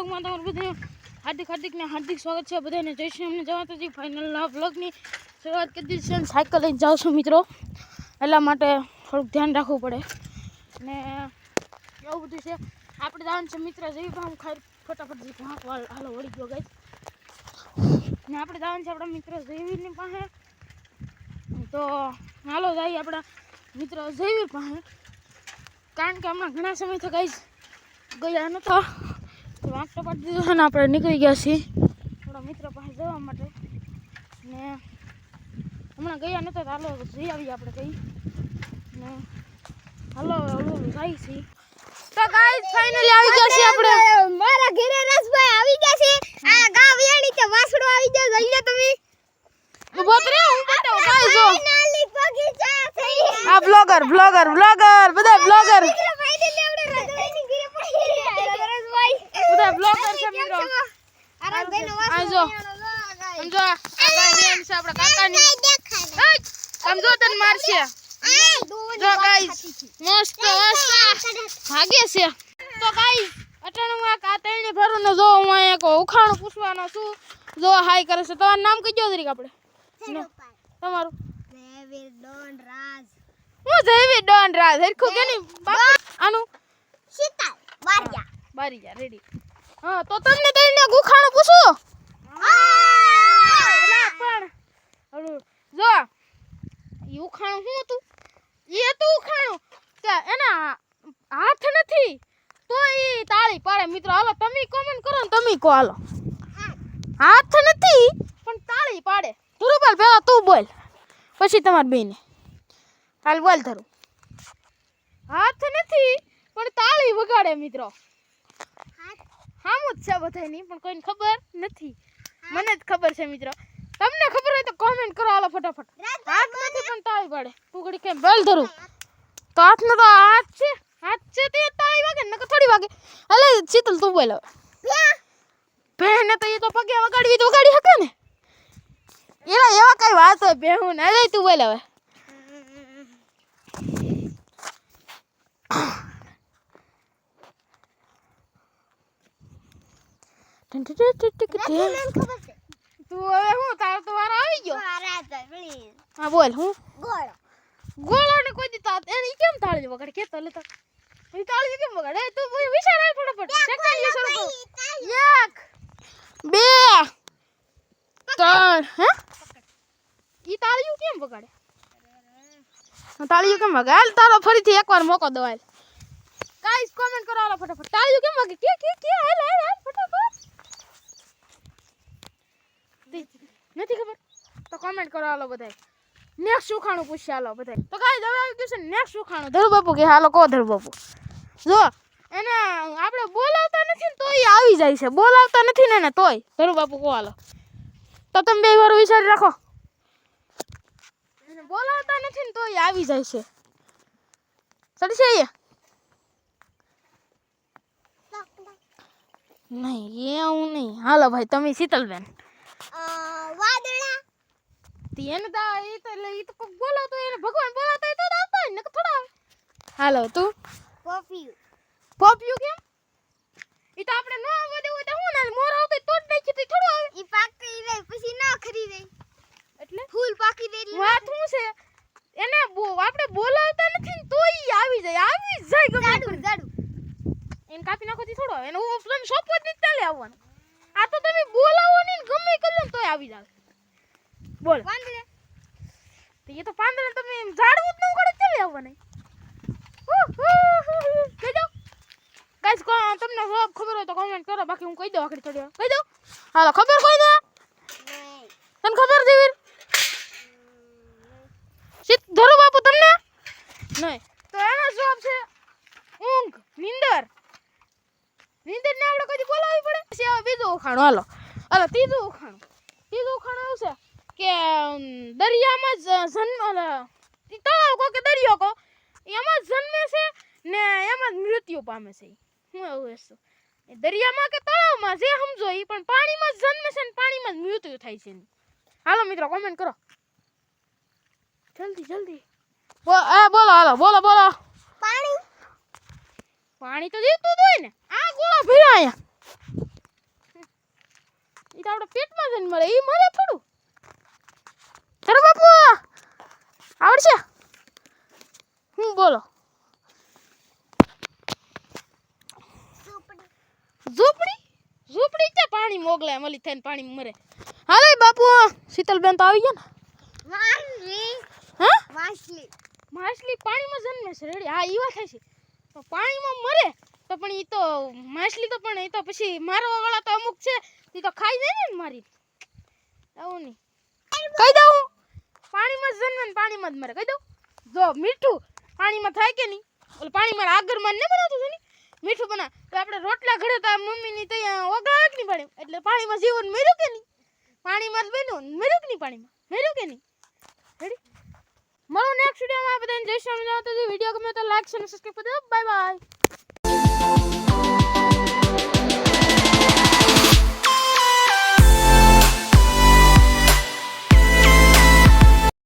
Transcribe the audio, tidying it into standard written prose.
વ્લોગમાં તમારું બધાનું હાર્દિક સ્વાગત છે। બધાને જય શ્રી અમને જવાતાજી ફાઇનલ વ્લોગની શરૂઆત કરી દીધી છે। સાયકલ લઈને જાઉં છું મિત્રો, એટલા માટે થોડુંક ધ્યાન રાખવું પડે ને એવું બધું છે। આપણે જવાનું છે મિત્ર જેવી પણ હું ફટાફટ હાલો વળી ગયો ગઈ ને આપણે જવાનું છે આપણા મિત્ર જયવીરની પાસે। તો હાલો જાય આપણા મિત્ર જયવીર પાસે, કારણ કે હમણાં ઘણા સમયથી ગયા નહોતા તો વાંક ટપાટી દીધો છે ને આપણે નીકળી ગયા છીએ થોડા મિત્ર પાસે જવા માટે ને હમણાં ગયા નહોતા તો હાલો જઈ આવીએ આપણે કઈ ને હાલો જાય છીએ। તો ગાઈસ ફાઇનલી આવી ગયા છીએ આપણે મારા ઘરે રસભાઈ આવી ગયા છે। આ ગાવ વેણી તે વાસડો આવી ગયો, જોઈ લે તમે। ઉભો રે હું બતાવ ગાઈસ જો નાલી બગીચા છે આ બ્લોગર બધા બ્લોગર બધા બ્લોગર છે મિત્રો। અરે બેનો આ જો સમજો આ ગાઈસ છે આપણા કાકાની સમજો તને મારશે જો ગાઈસ મસ્ત ભાગે છે। તો ગાઈસ અટાણું આ કાતેને ભરું ને જો હું અહીંયા કો ઉખાણું પૂછવાનો છું, જો હાય કરે છે। તમારું નામ કીજો જરીક આપણે તમારું જયવીર ડોન રાજ। હું જયવીર ડોન રાજ હરખું કે ની આનું શીતલ બારિયા બારી જા રેડી। હા તો તમને તઈને ઉખાણું પૂછું પણ હળુ જો ઈ ઉખાણું શું હતું એ તો ઉખાણું કે એના હાથ નથી તો ઈ તાળી પાડે મિત્રો। હાલો તમે કોમેન્ટ કરો ને તમે કહો હાલો હાથ નથી પણ તાળી પાડે। ધરુબાલ પહેલા તું બોલ પછી તમાર બેને હાલ બોલ ધરું। હાથ નથી પણ તાળી વગાડે મિત્રો। હામું જ છે બધાની પણ કોઈને ખબર નથી, મને જ ખબર છે મિત્રો। તમને ખબર હોય તો કોમેન્ટ કરો હાલો ફટાફટ। હાથ નથી પણ તાળી પાડે તું ઘડી કેમ બોલ ધરું તો હાથનો તો હાથ છે તે તાળી વાગે નકર થોડી વાગે। હાલે શીતલ તું બોલ હવે બેને તો એ તો પગે વગાડવી તો વગાડી શકે ને, એવા કઈ વાત હોય બેહું ને। હાલે તું બોલ હવે તું હવે હું તારો તો વારો આવી ગયો। હા બોલ હું ગોળો ને કોઈ દીતા એને કેમ તાળી વગાડે કે તો લેતા એ તાળી કેમ વગાડે તું વિચાર આવ ફટાફટ સેકન્ડ શરૂ કર 1 2 3 હે ઈ તાળીઓ કેમ વગાડે તાળીઓ કેમ વગાડે હાલ તારો ફરીથી એકવાર મોકો દો હાલ ગાઈસ કોમેન્ટ કરો હાલો ફટાફટ તાળીઓ કેમ વાગે કે હાલ ફટાફટ નથી ખબર તો કોમેન્ટ કરો હાલો બધાય। નેક્સ્ટ ઉખાણું પૂછ્યા હાલો બધાય। તો ગાઈસ હવે આવી ગયું છે નેક્સ્ટ ઉખાણું। ધરુ બાપુ કે હાલો કો ધરુ બાપુ જો એને આપણે બોલાવતા નથી ને તોય આવી જાય છે, બોલાવતા નથી ને તોય ધરુ બાપુ કો હાલો તો તમે બે વાર વિચારી રાખો। એને બોલાવતા નથી ને તોય આવી જાય છે સડી છે નહીં એવું નહીં। હાલો ભાઈ તમે શીતલબેન વાદળા એને તો ઈ તો કોક બોલાવતો એને ભગવાન બોલાવતો હોય તો આવતા હોય ને થોડા આવે। હાલો તું પોપિયું કેમ ઈ તો આપણે ન આવવા દેવું હોય તો હું ના મોર આવતો તો જ નાખી તો થોડો આવે। ઈ પાકી રે પછી ના ખરી રે એટલે ફૂલ પાકી દે વાત શું છે એને આપણે બોલાવતા નથી ને તોય ઈ આવી જાય ગમે જાડું એને કાપી નાખો થી થોડો આવે એને હું તમે સોપો જ નહીં ચાલે આવવાનું। આ તો તમે બોલાવો ને ગમે કરો ને તોય આવી જાય બોલ વાંદરે તો એ તો પાંદડે તમે ઝાડવું જ ન ઉગાડો ચાલે આવવાનું કહી દો ગાઈસ તમને ખબર હોય તો કોમેન્ટ કરો, બાકી હું કહી દઉં આખરી થોડી કહી દઉં હાલો ખબર કોઈ ને તને ખબર દેવીર ધરુ બાપુ તમને નહીં તો એનો જવાબ છે ઊંઘ નીંદર ને આપણે કદી બોલાવવી પડે પછી હવે બીજું ઉખાણું હાલો ત્રીજું ઉખાણું એવું છે કે દરિયામાં તળાવ કો કે દરિયો કો એમાં જન્મે છે ને એમાં જ મૃત્યુ પામે છે। હું એવું હશે દરિયામાં કે તળાવમાં જે સમજો ઈ પણ પાણીમાં જ જન્મે છે ને પાણીમાં જ મૃત્યુ થાય છે। હાલો મિત્રો કોમેન્ટ કરો જલ્દી બોલો હાલો બોલો પાણી તો જીવતું જ હોય ને। આ ગોળો ભર્યો અહીંયા તો આપણે પેટમાં જઈને મળે એ મળે થોડું તારો બાપુ આવડશે હું બોલો ઝૂંપડી ઝૂંપડી ત્યાં પાણી મોગલે મળી થઈને પાણી મરે હાલે બાપુ શીતલબેન તો આવી ગયા ને માછલી હા માછલી માછલી પાણીમાં જન્મે છે રેડી હા ઈ વાત છે તો પાણીમાં મરે તો પણ ઈ તો માછલી તો પણ ઈ તો પછી મારવા વાળા તો અમુક છે ઈ તો ખાઈ જાય ને મારી એવું નહીં કહી દઉં પાણીમાં જ જન્મે ને પાણીમાં જ મરે કહી દઉં જો મીઠું પાણીમાં થાય કે નહીં ઓલું પાણીમાં આગરમાં ને બનાવતું છે ને મીઠું બના તો આપણે રોટલા ઘડે તો મમ્મીની ત્યાં ઓગળાવે કે નહીં પાણી એટલે પાણીમાં જીવન મર્યું કે નહીં પાણીમાં જ બન્યું મર્યું કે નહીં પાણીમાં મર્યું કે નહીં રેડી મળો નેક્સ્ટ વિડીયોમાં બધાને જય શ્રી રામ વિડીયો ગમે તો લાઈક અને સબસ્ક્રાઇબ કરી દો બાય બાય